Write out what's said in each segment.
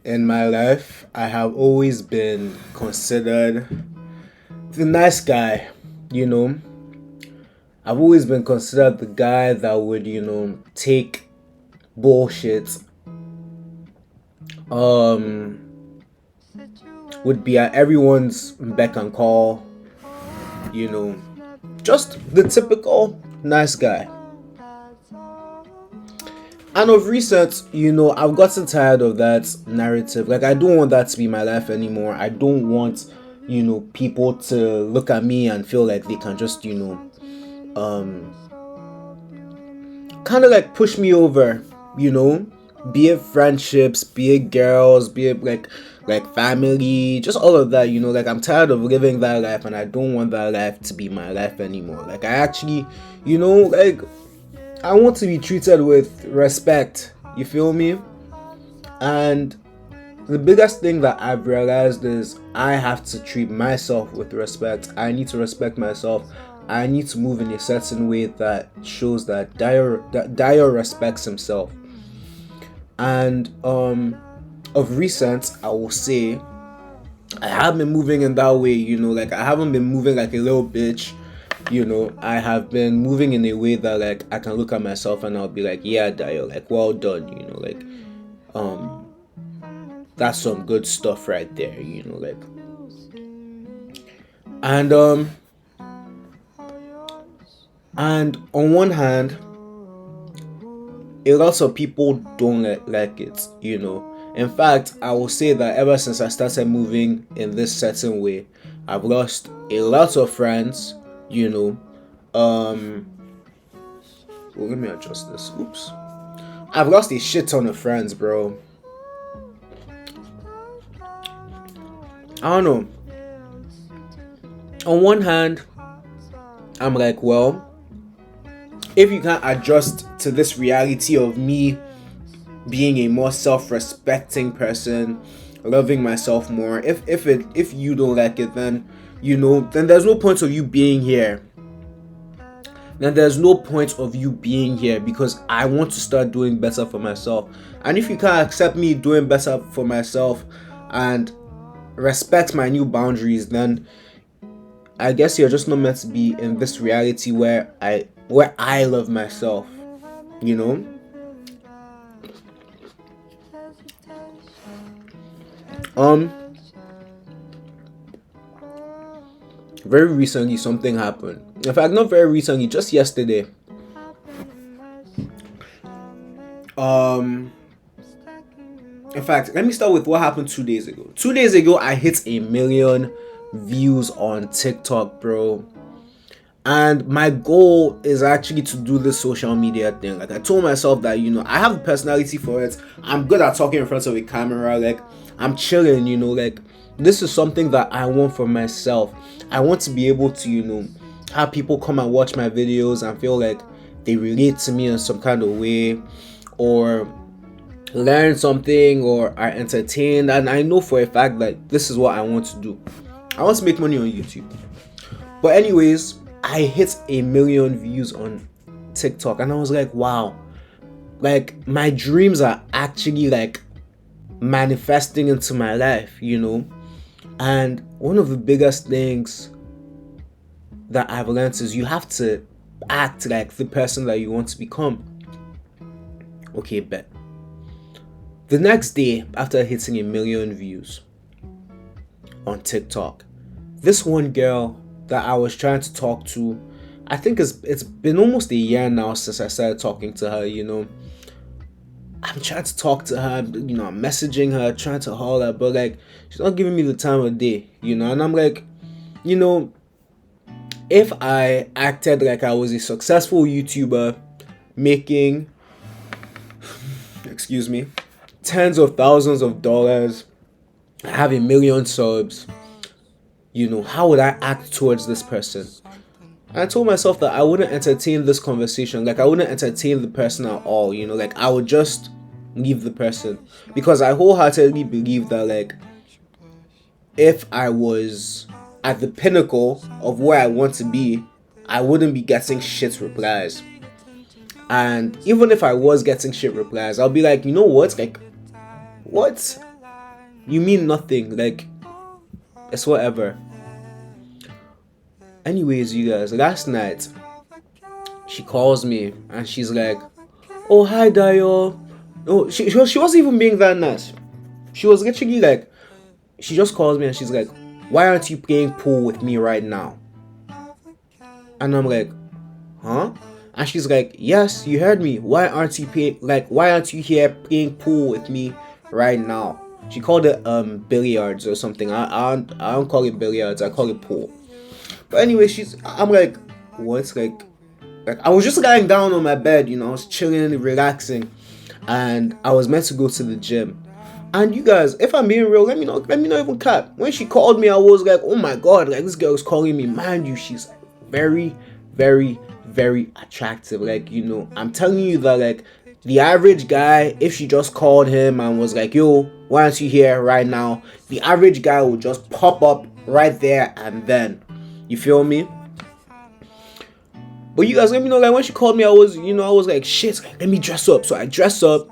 In my life, I have always been considered the nice guy, you know. I've always been considered the guy that would, take bullshit, um, would be at everyone's beck and call, you know, just the typical nice guy. And of recent, I've gotten tired of that narrative. Like, I don't want that to be my life anymore. I don't want, people to look at me and feel like they can just, um, kind of like push me over, you know, be it friendships, be it girls, be it like family, just all of that, like I'm tired of living that life and I don't want that life to be my life anymore. Like I actually, like I want to be treated with respect. You feel me? And the biggest thing that I've realized is I have to treat myself with respect. I need to respect myself. I need to move in a certain way that shows that Dyer respects himself. And of recent, I will say I have been moving in that way, like I haven't been moving like a little bitch. I have been moving in a way that like I can look at myself and I'll be like, yeah, Dio, like well done, like um that's some good stuff right there, like and and on one hand, a lot of people don't like it. In fact, I will say that ever since I started moving in this certain way, I've lost a lot of friends, you know. Well, let me adjust this. Oops. I've lost a shit ton of friends, bro. I don't know. On one hand, I'm like, well, if you can't adjust to this reality of me being a more self-respecting person, loving myself more, if you don't like it, then then there's no point of you being here. Then there's no point of you being here because I want to start doing better for myself. And if you can't accept me doing better for myself and respect my new boundaries, then I guess you're just not meant to be in this reality where I love myself, you know? Um very recently something happened. In fact, not very recently, just yesterday. Um in fact, let me start with what happened 2 days ago. 2 days ago, I hit 1 million views on TikTok, bro. And my goal is actually to do this social media thing. Like I told myself that I have the personality for it. I'm good at talking in front of a camera. Like I'm chilling. Like this is something that I want for myself. I want to be able to have people come and watch my videos and feel like they relate to me in some kind of way, or learn something, or are entertained. And I know for a fact that this is what I want to do. I want to make money on YouTube. But anyways, I hit 1 million views on TikTok and I was like, wow, like my dreams are actually like manifesting into my life. And one of the biggest things that I've learned is you have to act like the person that you want to become. Okay, bet. The next day, after hitting 1 million views on TikTok, this one girl that I was trying to talk to, I think it's been almost a year now since I started talking to her. I'm trying to talk to her, I'm messaging her, trying to call her, but like she's not giving me the time of day, and I'm like, if I acted like I was a successful YouTuber making, excuse me, tens of thousands of dollars, I have 1 million subs, how would I act towards this person? And I told myself that I wouldn't entertain this conversation. Like I wouldn't entertain the person at all, like I would just leave the person. Because I wholeheartedly believe that like if I was at the pinnacle of where I want to be, I wouldn't be getting shit replies. And even if I was getting shit replies, I'll be like, you know what? Like, what? You mean nothing. Like, it's whatever. Anyways, you guys, last night she calls me and she's like, "Oh, hi, Dayo." Oh, she wasn't even being that nice. She was literally like, she just calls me and she's like, "Why aren't you playing pool with me right now?" And I'm like, "Huh?" And she's like, "Yes, you heard me. Why aren't you why aren't you here playing pool with me right now?" She called it billiards or something. I don't call it billiards. I call it pool. But anyway, I'm like, what? Like I was just lying down on my bed, you know, I was chilling, relaxing, and I was meant to go to the gym. And you guys, if I'm being real, let me not even cap. When she called me, I was like, oh my god, like this girl is calling me. Mind you, she's very, very, very attractive. Like, you know, I'm telling you that like the average guy, if she just called him and was like, yo, why aren't you here right now? The average guy would just pop up right there and then. You feel me? But you guys let me know, like when she called me, I was like, shit, like, let me dress up. So I dress up,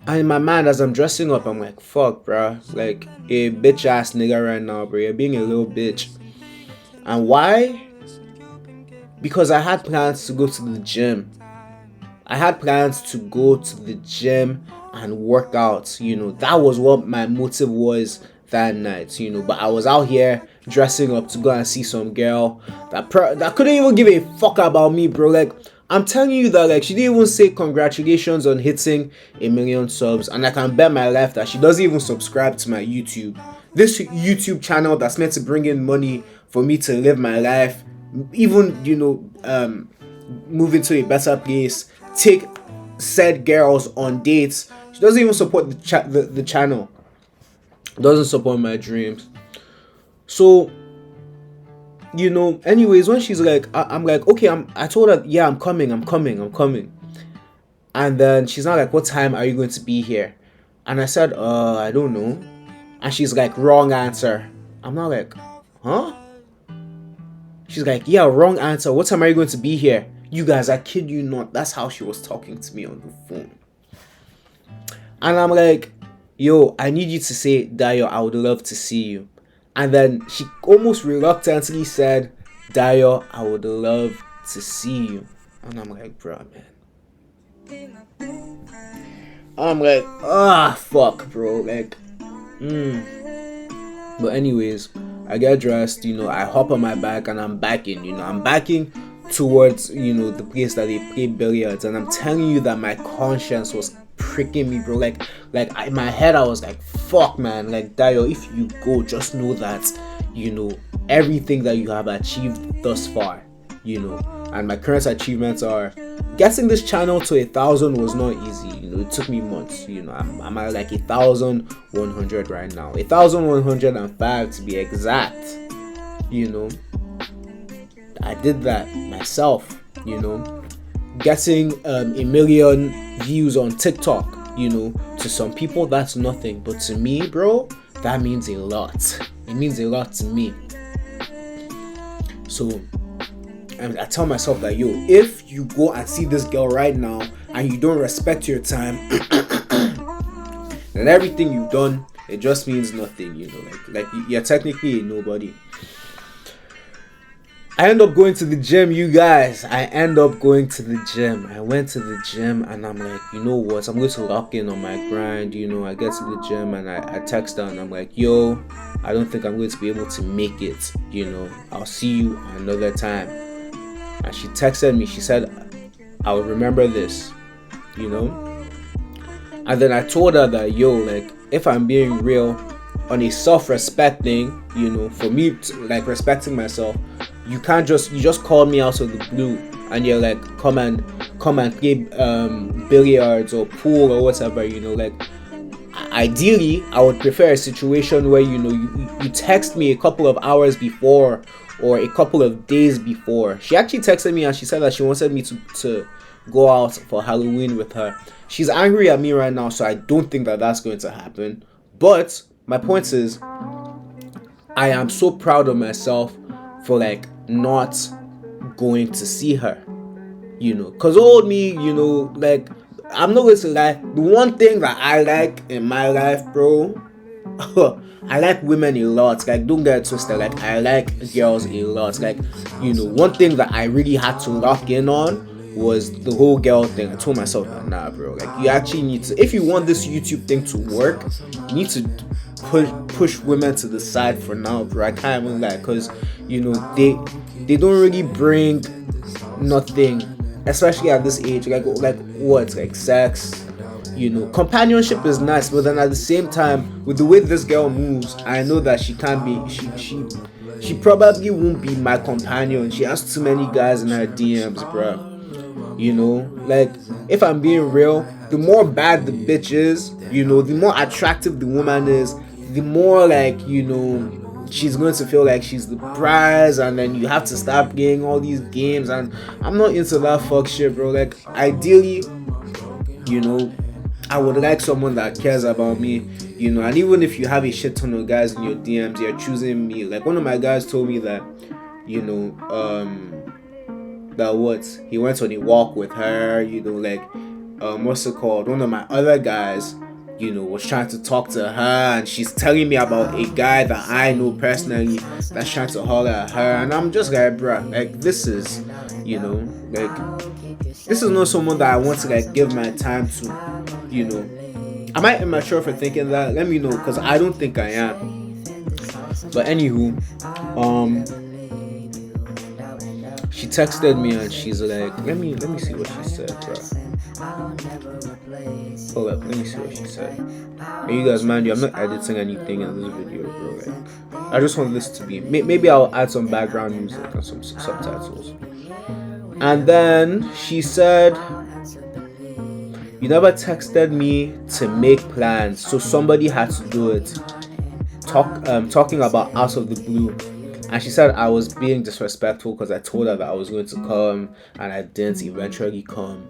and in my mind, as I'm dressing up, I'm like, fuck, bro, like a bitch ass nigga right now, bro. You're being a little bitch. And why? Because I had plans to go to the gym. I had plans to go to the gym and work out. You know, that was what my motive was that night. You know, but I was out here dressing up to go and see some girl that couldn't even give a fuck about me, bro. Like, I'm telling you that, like, she didn't even say congratulations on hitting 1,000,000 subs, and I can bet my life that she doesn't even subscribe to my YouTube. This YouTube channel that's meant to bring in money for me to live my life, even, you know, move into a better place, take said girls on dates. She doesn't even support the channel. Doesn't support my dreams. So, you know, anyways, when she's like, I'm like, okay, I told her, yeah, I'm coming. And then she's not like, what time are you going to be here? And I said, I don't know. And she's like, wrong answer. I'm not like, huh? She's like, yeah, wrong answer. What time are you going to be here? You guys, I kid you not. That's how she was talking to me on the phone. And I'm like, yo, I need you to say, Dayo, I would love to see you. And then she almost reluctantly said, Dayo, I would love to see you. And I'm like, bro, man. I'm like, fuck, bro. Like, But anyways, I get dressed, you know, I hop on my bike and I'm backing, you know, I'm backing towards, you know, the place that they play billiards. And I'm telling you that my conscience was pricking me, bro. Like in my head, I was like, fuck, man. Like, Dayo, if you go, just know that, you know, everything that you have achieved thus far, you know, and my current achievements are getting this channel to 1,000 was not easy. You know, it took me months. You know, I'm at like 1,100 right now, 1,105 to be exact. You know, I did that myself. You know, getting 1,000,000 views on TikTok. You know, to some people that's nothing, but to me, bro, that means a lot. It means a lot to me. So I tell myself that, yo, if you go and see this girl right now and you don't respect your time, then everything you've done, it just means nothing, you know, like you're technically a nobody. I end up going to the gym, you guys. I went to the gym and I'm like, you know what? I'm going to lock in on my grind. You know, I get to the gym and I text her and I'm like, yo, I don't think I'm going to be able to make it. You know, I'll see you another time. And she texted me. She said, I'll remember this. You know? And then I told her that, yo, like, if I'm being real, on a self-respect thing, you know, for me, like, respecting myself, you just called me out of the blue and you're like, come and play billiards or pool or whatever, you know. Like, ideally I would prefer a situation where, you know, you text me a couple of hours before or a couple of days before. She actually texted me and she said that she wanted me to go out for Halloween with her. She's angry at me right now, so I don't think that that's going to happen. But my point is, I am so proud of myself for like not going to see her, you know, because old me, you know, like, I'm not going to lie, the one thing that I like in my life, bro, I like women a lot. Like, don't get it twisted. Like, I like girls a lot. Like, one thing that I really had to lock in on was the whole girl thing. I told myself, nah, bro. Like, you actually need to, if you want this YouTube thing to work, you need to push women to the side for now, bro. I can't even lie, because they don't really bring nothing, especially at this age. Like what? Like sex. Companionship is nice, but then at the same time, with the way this girl moves, I know that she can't be. She probably won't be my companion. She has too many guys in her DMs, bro. Like, if I'm being real, the more bad the bitch is, the more attractive the woman is, the more like, she's going to feel like she's the prize, and then you have to start playing all these games, and I'm not into that fuck shit, bro. Like, ideally, I would like someone that cares about me, and even if you have a shit ton of guys in your DMs, you're choosing me. Like, one of my guys told me that, that what he went on a walk with her, what's it called? One of my other guys, was trying to talk to her, and she's telling me about a guy that I know personally that's trying to holler at her, and I'm just like, bruh, like, this is, this is not someone that I want to like give my time to, Am I immature for thinking that? Let me know, because I don't think I am. But anywho, she texted me and she's like, let me see what she said, bro. Hold up, let me see what she said. And you guys, mind you, I'm not editing anything in this video, bro. Like, I just want this to be. Maybe I'll add some background music and some subtitles. And then she said, you never texted me to make plans, so somebody had to do it. Talking about out of the blue. And she said I was being disrespectful because I told her that I was going to come and I didn't eventually come.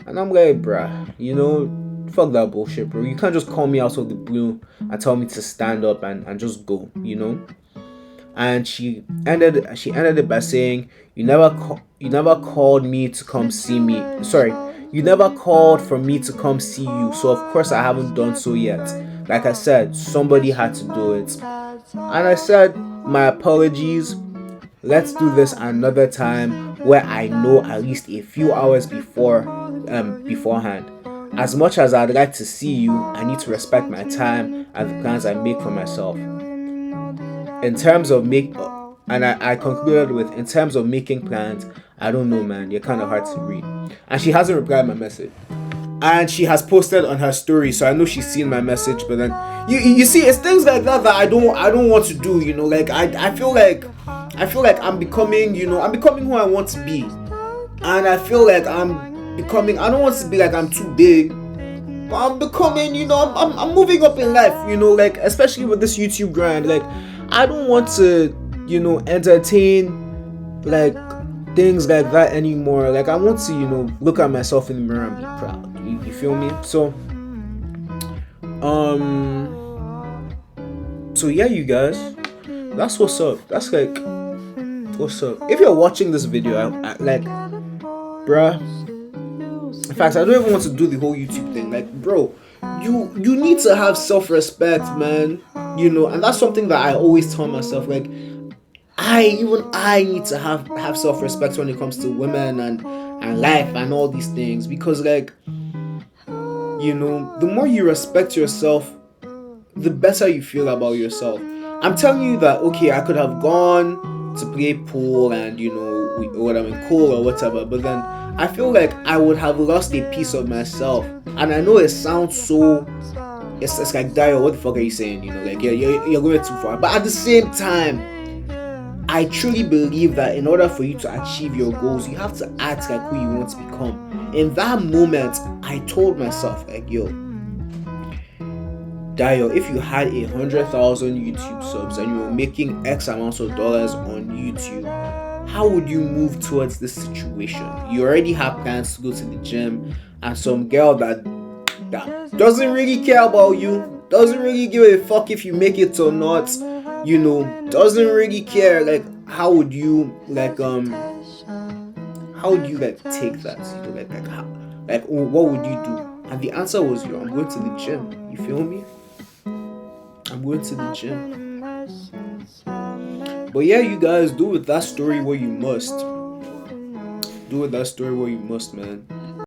And I'm like, bruh, fuck that bullshit, bro. You can't just call me out of the blue and tell me to stand up and just go, And she ended it by saying, you never called me to come see me. Sorry, you never called for me to come see you, so of course I haven't done so yet. Like I said, somebody had to do it. And I said, my apologies. Let's do this another time where I know at least a few hours beforehand. As much as I'd like to see you, I need to respect my time and the plans I make for myself. In terms of I concluded with, in terms of making plans, I don't know, man. You're kind of hard to read. And she hasn't replied my message. And she has posted on her story, so I know she's seen my message. But then you see, it's things like that I don't want to do. Like I feel like I'm becoming I'm becoming who I want to be, and I feel like I'm becoming. I don't want to be like I'm too big, but I'm becoming. I'm moving up in life. Like, especially with this YouTube grind. Like, I don't want to entertain like things like that anymore. Like, I want to look at myself in the mirror and be proud. You feel me? So yeah, you guys, that's what's up. That's like what's up. If you're watching this video, I like, bruh, in fact, I don't even want to do the whole YouTube thing. Like, bro, you need to have self-respect, man. And that's something that I always tell myself. Like, I need to have self-respect when it comes to women and life and all these things, because like, the more you respect yourself, the better you feel about yourself. I'm telling you that, okay, I could have gone to play pool and cool or whatever, but then I feel like I would have lost a piece of myself. And I know it sounds so, it's like, Dio, what the fuck are you saying? Like, you're going too far. But at the same time, I truly believe that in order for you to achieve your goals, you have to act like who you want to become. In that moment, I told myself, like, yo, Dio, if you had 100,000 YouTube subs and you were making X amounts of dollars on YouTube, how would you move towards this situation? You already have plans to go to the gym, and some girl that doesn't really care about you, doesn't really give a fuck if you make it or not, doesn't really care. Like, how would you take that? What would you do? And the answer was, I'm going to the gym. You feel me? I'm I'm going to the gym. But yeah, you guys, do with that story what you must. Do with that story what you must, man.